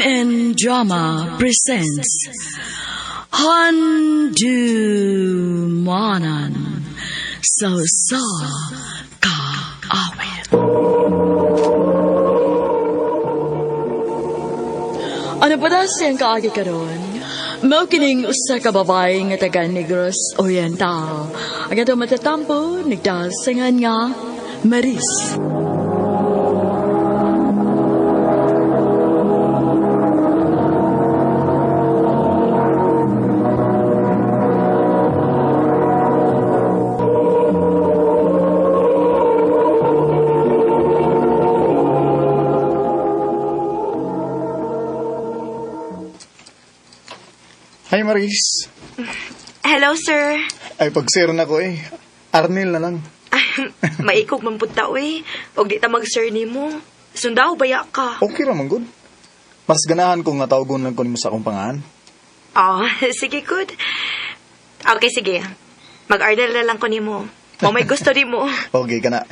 and Drama presents Handumanan So Ka Awit. Ano pa na siyang kaagi karon? Mao kining usa ka babae nga taga Negros Oriental. Ang ato matatampo nagdasangan nga Maris. Hi, Maris. Hello, sir. Ay, pag-sir na ko eh. Arnel na lang. Maikog man punta, uy. Og di ta mag-sir ni mo. Sundaw, baya ka. Okay raman, good. Mas ganahan kong natawagon lang ko mo sa akong pangahan. Oh, sige, good. Okay, sige. Mag-order na lang ko ni mo. O may gusto ni mo. Okay ka na.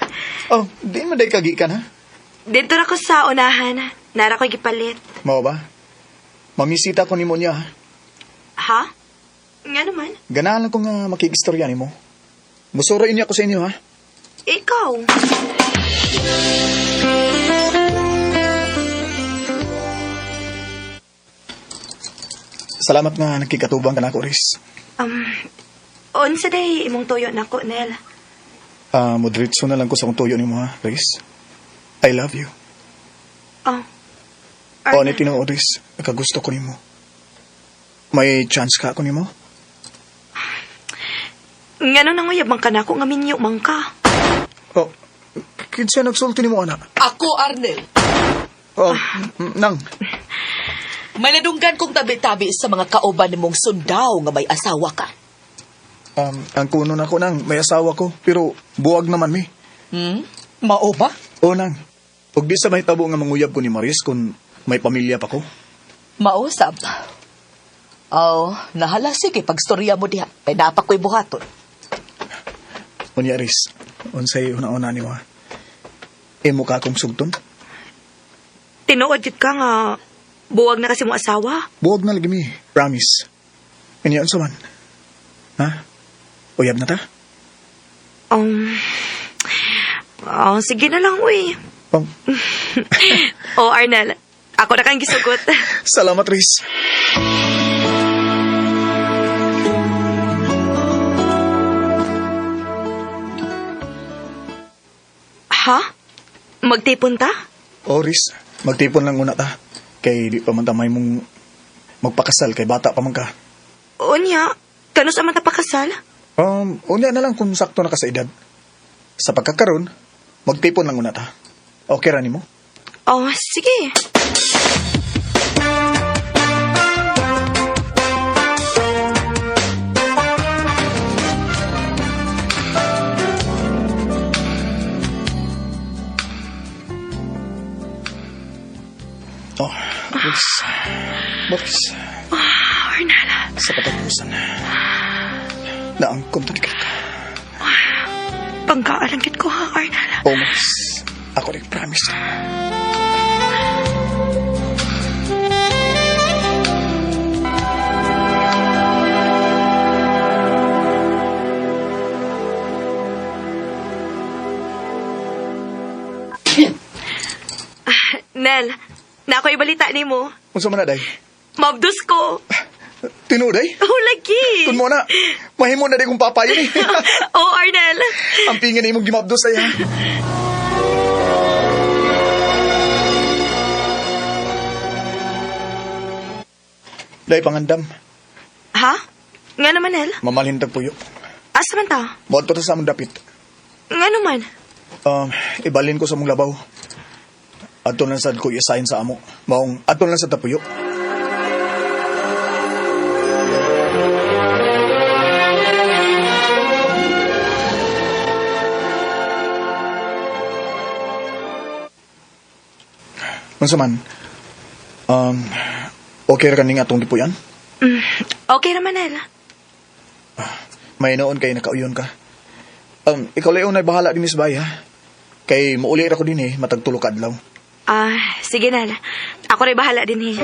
Oh, di mo day kagi ka na. Dito na ko sa unahan. Nara ko gipalit. Mao ba? Mamisita ko ni mo niya. Ha? Nga naman. Ganahan lang kong makikistorya ni mo. Musurain niya ako sa inyo, ha? Ikaw. Salamat nga nagkikatubang ka na ako, Riz. Unsa day imong tuyo na ko, Nel? Modritso na lang ko sa kong tuyo ni mo, ha, Riz. I love you. Oh. O, ni tinoo, Riz. Nakagusto ko ni mo. May chance ka ako ni mo? Nga nang uyabang ka na ako, nga minyo man ka. Oh, kinsa nagsulti ni mo, anak? Ako, Arnel. Oh, nang. May nadunggan kong tabi-tabi sa mga kauban ni mong sundaw nga may asawa ka. Ang kuno na ko, nang. May asawa ko, pero buwag naman, mi. Mao ba? O, nang. Huwag di sa may tabo nga manguyab ko ni Maris kung may pamilya pa ko. Mausab. Nahala sige pagstorya mo diha. Kaya napak ko'y buhaton. Unya, Riz. Unsay una-una ni mo, ha? Mukha kong sugton? Tinuod jud ka nga buwag na kasi mo asawa. Buwag na lagi, mi. Promise. Unya, unsa man? Ha? Uyab na ta? Sige na lang, uy. Arnel, ako na kang gisugot. Salamat, Riz. Ha? Magtipon ta? Riz, magtipon lang muna ta. Kay di pa man tamay mong magpakasal kay bata pa man ka. Unya, kano sa mata pakasal? Unya na lang kung sakto na ka sa edad. Sa pagkakaroon, magtipon lang muna ta. Okay ra nimo? Sige. Boris. Arnel. Sa katapusan. Naangkon talikit ka. Pangkaalangkit ko, ha, Arnel? Boris. Ako rin promise. Nel, na ako ibalita ni mo. Unsa man na, day? Mabdus ko. Tinuday? Lagi. Kun mo na. Mahimo na day kong papayo ni. Arnel. Ang pingin na imong gimabdos ay, ha? Day, pangandam. Ha? Nga naman, Nel? Mamalhintag puyo. Asa man ta? Moadto ta sa among dapit. Nga naman? Ibalin ko sa mong labaw. Ato lang sad ko i-assign sa amo. Maong ato lang sa tapuyo. Unsa man? Okay ra kaning atong dipuyan? Okay naman, Nel. May noon kay nakauyon ka. Ikaw lang na bahala din sa bahay, ha? Kay mauli ra ko din matagtulog adlaw. Sige na. Ako rin bahala din eh.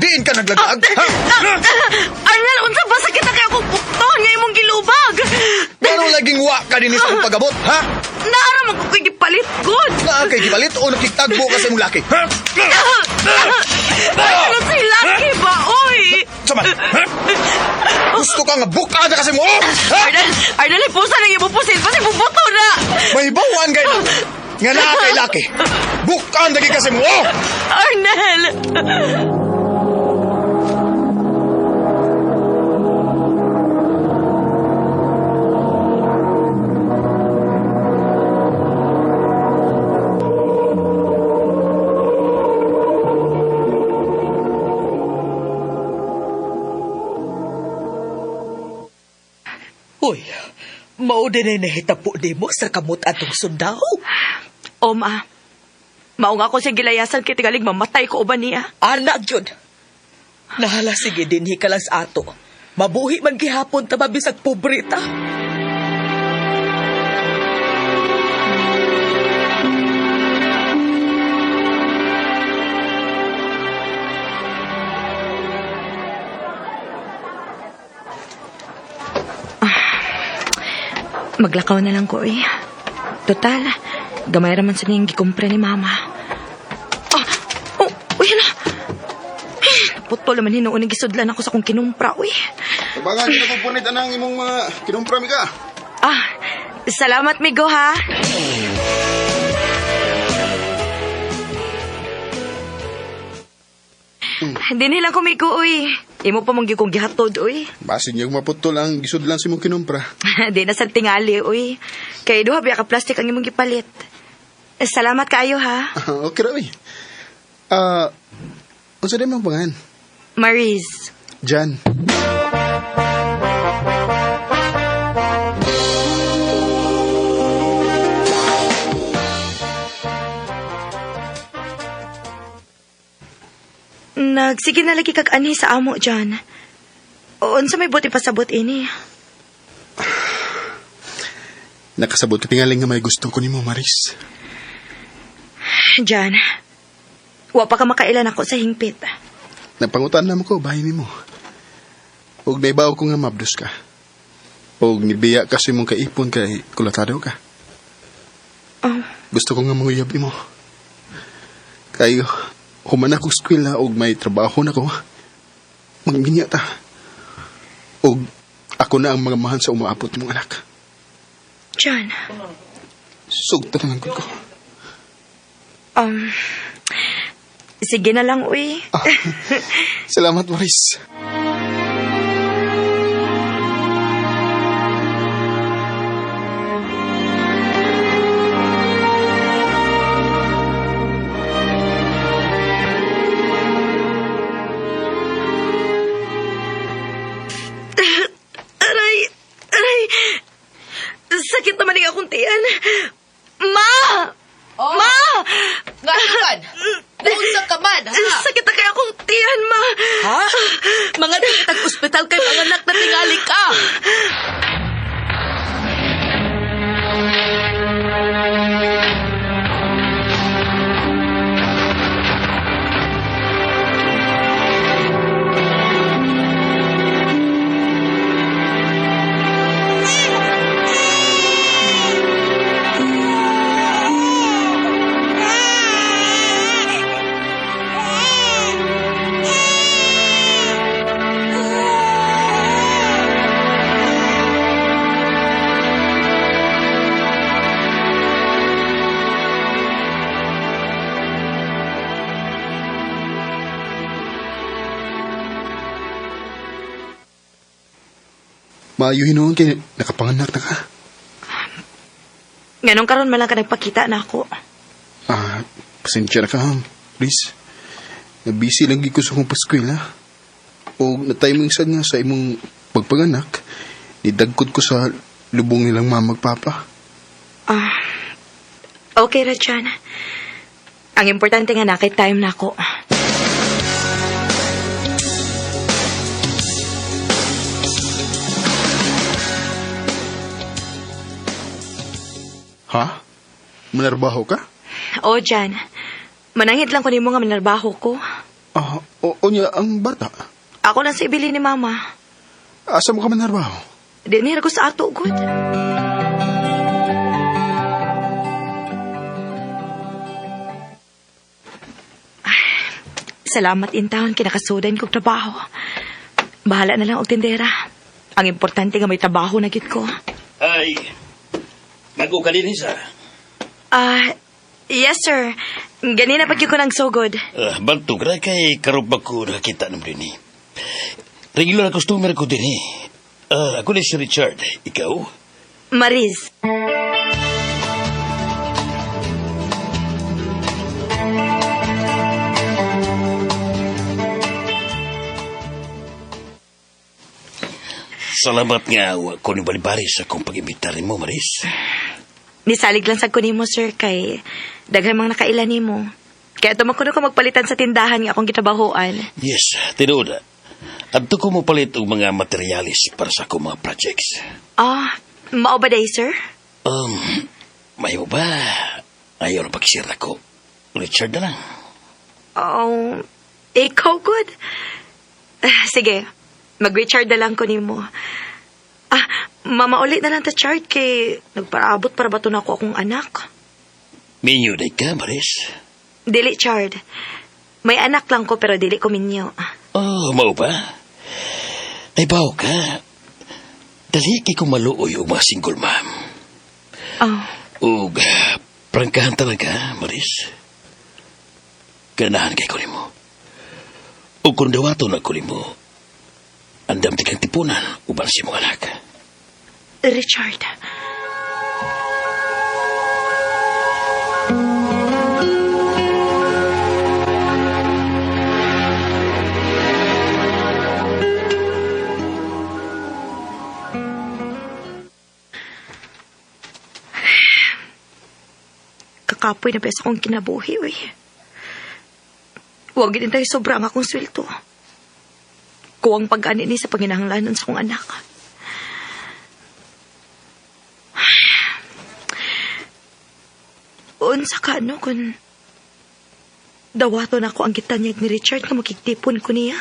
Diin ka naglaglag, ha? Arnel, unsa ba sakit na kaya akong bukton nga imong gilubag? Pero laging wa ka din sa akong pagabot, ha? Naara man ko ko'y gipalit, good. Na kay gipalit o nakitagbo ka sa imong laki, ha? Ano si Lucky ba, oy? Sama, ha? Gusto ka nga bukada kasi mo, ha? Arnel, ipusa na yung ibupusin, pati bubuto na. May bawaan kayo na. Nga na kay laki. Bukaan lagi kasi mo, Arnel! Uy, mao din ay nahitapo di mo sa kamot atong sundaw. Ma. Mao nga ako sa gilayasan kay tigalig mamatay ko uban niya. Anak yun. Nahala sige dinhi ka lang sa ato. Mabuhi man gihapon ta mabisag pobreta. Maglakaw na lang ko eh. Total, gamay raman sa niyang gikumpre ni Mama. Uy na. Naputol naman hinuon ng gisudlan ako sa kong kinumpra, uy. Tabangan kita kung punit anang imong mga kinumpra mi ka. Salamat, Migo, ha? Hindi nila ko, Migo, uy. Imo pa mong gikong gihatod, uy. Basin yung maputol ang gisudlan si imong kinumpra. Di na sa tingali, uy. Kaya duha biya ka plastic ang imong gipalit. Salamat kaayo, ha? Okay ra uy. Unsa din mong pangan? Maris. Jan. Nagsige na lagi kag ani sa amo, Jan. Unsa may buti pasabot ini? Nakasabot ka tingaling nga may gusto ko nimo, Maris. Jan, wa pa ka makailan ako sa hingpit. Napangutan na mo ko, bahay nimo. Og naibaw ko nga mabdos ka. Og nibiya kasi mong kaipon kay kulatado ka. Gusto ko nga manguyab mo. Kayo, human akong eskwela og may trabaho na ko. Magminya ta. Og ako na ang mga mahan sa umaabot mong anak. Jan. Sugta na lang ko. Sige na lang, uy. Salamat, Maris. Aray. Sakit naman ang akong tiyan. Ma! Oh. Ma! Ngayon, naunsa ka man, ha? Sakit na kaya akong tiyan, ma. Ha? Mga nakitag ospital kay mga anak na tingali ka. Maayo hinuon kay nakapanganak na ka. Nganong karon man lang ka nagpakita na ako. Pasensya na ka, please. Busy lang gid ko sa akong paskwela. O na-timing sad nga sa imong pagpanganak, nidagkod ko sa lubong nilang mamagpapa. Okay ra, Jan. Ang importante nga nakay time na ako. Ha? Manarbaho ka? O, Jan. Manangit lang ko nimo nga manarbaho ko. O niya ang bata. Ako lang sa ibili ni Mama. Asa mo ka manarbaho? Dinir ko sa ato, good. Salamat in taon kinakasudan kong trabaho. Bahala na lang og tindera. Ang importante nga may trabaho na gid ko. Ay, mag-uka din isa. Yes sir. Ganina pag ko ng sugod. Bantog ra kay karubag ko nakita ng din. Regular customer ko din ako ni si Richard. Ikaw? Mariz. Salamat nga ko ni balibari sa kong pag-imbitar mo, Maris. Nisalig lang sa kunimo sir kay daghan mang nakailan nimo. Kaya tumakuno ko magpalitan sa tindahan nga akong gitabahoan. Yes, tinuod. Adto ko mo palit og mga materialis para sa akong mga projects. Mao ba day sir? Mayo ba? Ayaw na pagsira ko. Richard na lang. Ikaw good. Sige, mag-Richard na lang ko nimo. Mama ulit na lang ta Chard kay nagparaabot para bato na ako akong anak. Minyo day ka, Maris. Dili Chard. May anak lang ko pero dili ko minyo. Mao ba? Ay baw ka. Dali kay kong maluoy o mga single mom. Ug prangkahan talaga, Maris. Ganahan kay ko nimo. Ug kung dawato na ko nimo, andam ti kang tipunan uban si mong anak. Richard. Kakapoy na beso kong kinabuhi, uy. Huwag din tayo sobrang akong sweldo. Kuwang pag-ani ni sa panginahanglanan sa kong anak. Unsa ka ano kung dawato na ako ang gitanyag ni Richard na makikitipon ko niya?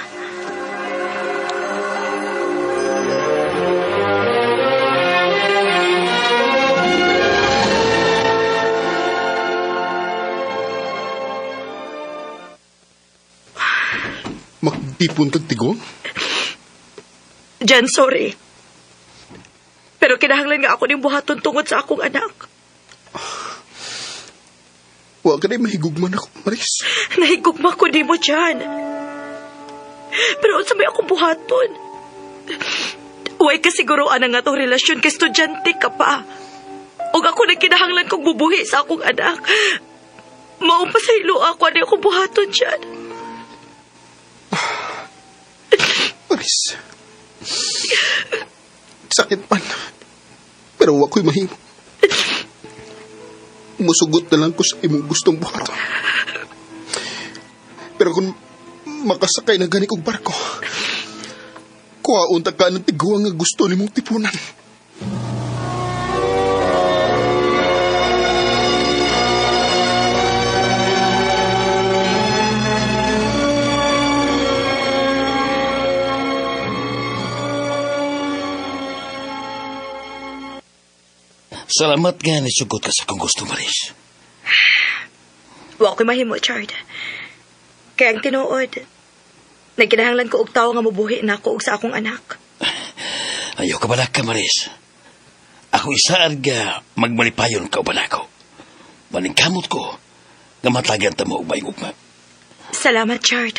Magtipon kag tigong? Jan, sorry. Pero kinahanglan nga ako ng buhaton tungod sa akong anak. Huwag ka na mahigugman ako, Maris. Nahigugma ko di mo dyan. Pero sa may akong buhaton. Huwag ka siguroan nga itong relasyon kay estudyante ka pa. O ako na kinahanglan kong bubuhi sa akong anak. Maupasaylo ako na akong buhaton dyan. Maris. Sakit man. Pero huwag ko'y mahimo. Musugot na lang ko sa imong gustong buhat. Pero kung makasakay na gani kong barko, kuhaon ta ka ng tiguang nga gusto ni mong tipunan. Salamat nga ni sugot ka sa kong gusto, Maris. Wa ko'y mahimo, Chard. Kaya ang tinuod, nagkinahanglan ko og tao nga mabuhi na ako og sa akong anak. Ayaw ka balak ka, Maris. Ako isaan nga magmalipayon ka uban ako. Maningkamot ko nga matlagan ta mo og may ugma. Salamat, Chard.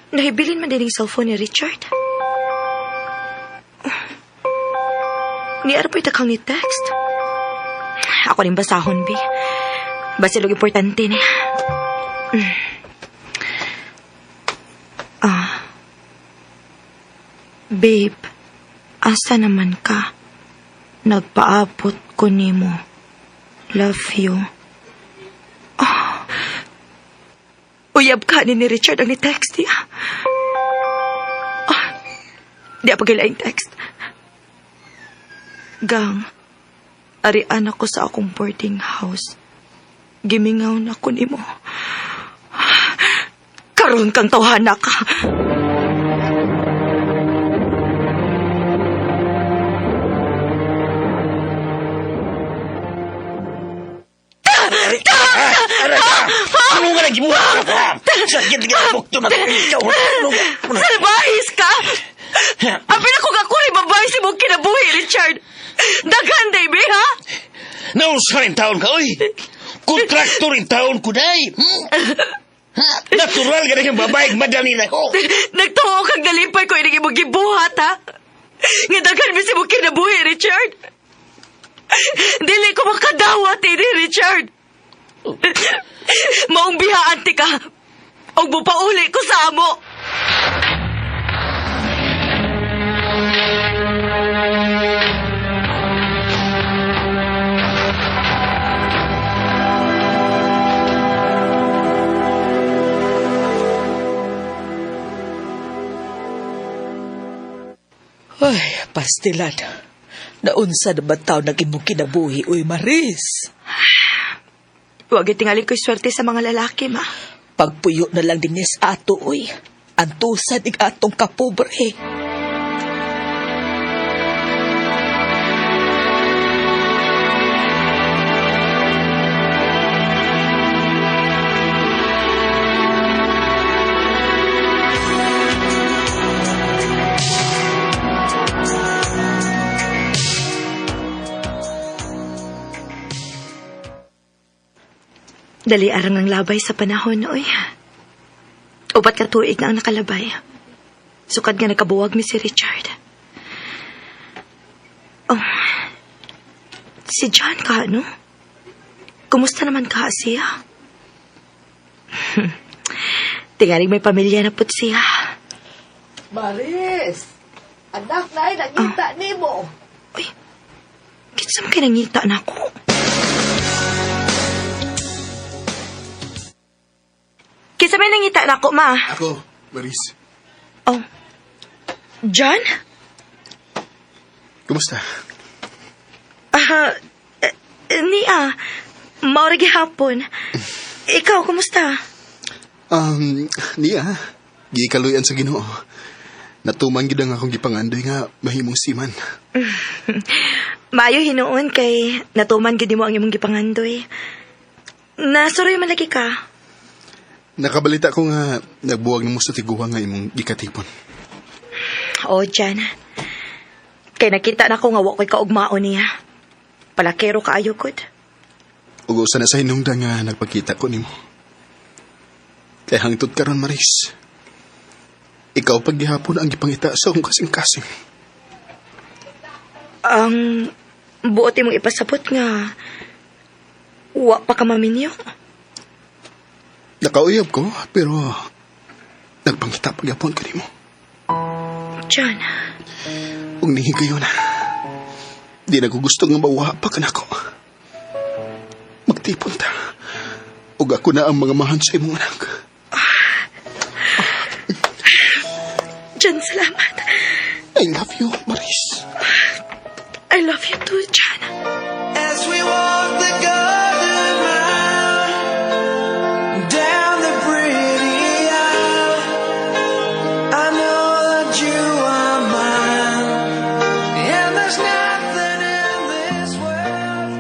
Nahibilin man din yung cellphone ni Richard. Ni Arpoy takang ni text. Ako rin basahon, B. Basilog importante niya. Babe, asa naman ka? Nagpaabot ko nimo. Love you. Uyab ka ni Richard ang ni-text niya. Di pa gilaing text. Gang, arian ako sa akong boarding house. Gimingaw na ko nimo. Karon kang tawhana ka. Ano nga lagi mo? Sakit nga bukto na ikaw. Salbahis ka? Apin ako kakulit babae si mong kinabuhi, Richard. Daghan, Davey, ha? Nausa rin taon ka, oy. Kontraktor rin taon ko, day. Natural ka na yung babae, madali na ko. Nagtuo kang galipay ko, hindi mo gibuhat, ha? Nga daghan mo si mong kinabuhi, Richard. Dili ko makadawat, Richard. Maong bihaan ti ka. Og bupauli ko sa amo. Ay, pastilan. Naunsa na ba tao nag imong kinabuhi, uy, Maris? Huwag itingalin ko'y swerte sa mga lalaki, ma. Pagpuyo na lang din yes ato, uy. Antusan ig atong kapobre. Dali arang ang labay sa panahon, oy. Upat ka tuig na ang nakalabay. Sukad nga nakabuwag mi si Richard. Oh, si John ka, no? Kumusta naman ka siya? Tingaling may pamilya na put siya. Maris! Anak na ay nangita ni mo. Uy, kitsam ka nangita na ako. Kisa may nangita na ako, ma. Ako, Maris. Oh. John? Kumusta? Nia. Mauragi hapon. Ikaw, kumusta? Niya, gikaluyan sa Ginoo. Natuman gid ang akong gipangandoy nga mahimong siman. Maayo hinuon kay natuman gid mo ang imong gipangandoy. Nasuroy man lagi ka. Nakabalita ko nga nagbuwag na mo sa tiguwa nga imong gikatipon. Oh, Jan. Kay nakita na ko nga wa ko'y kaugmaon niya. Palakero kaayo kod. Ug usa na sa hinungdan nga nagpakita ko nimo. Kay hangtod karon, Maris. Ikaw paggihapon ang gipangita sa akong kasing-kasing. Ang buot imong ipasabot nga wa pa ka maminyo. Nakauyab ko, pero nagpangita pagyapon ko nimo. John. Ug nihigayon na. Di na ko gusto nga mawa pa ka nako. Magtipon ta. Ug ako na ang mga mahan sa imong anak. John, salamat. I love you, Maris. I love you too, John. As we walk the golden mile down the pretty aisle, I know that you are mine, and there's nothing in this world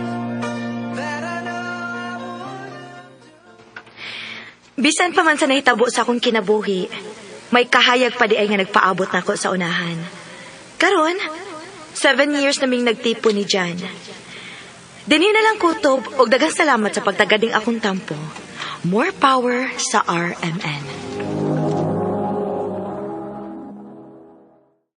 that I know I wouldn't. Bisan pa man sa nahitabo sa akong kinabuhi, may kahayag pa di ay nga nagpaabot na ako sa unahan. Karon, 7 years naming nagtipo ni John. Dinhi na lang kutob og daghang salamat sa pagtagading akong tampo. More power sa RMN.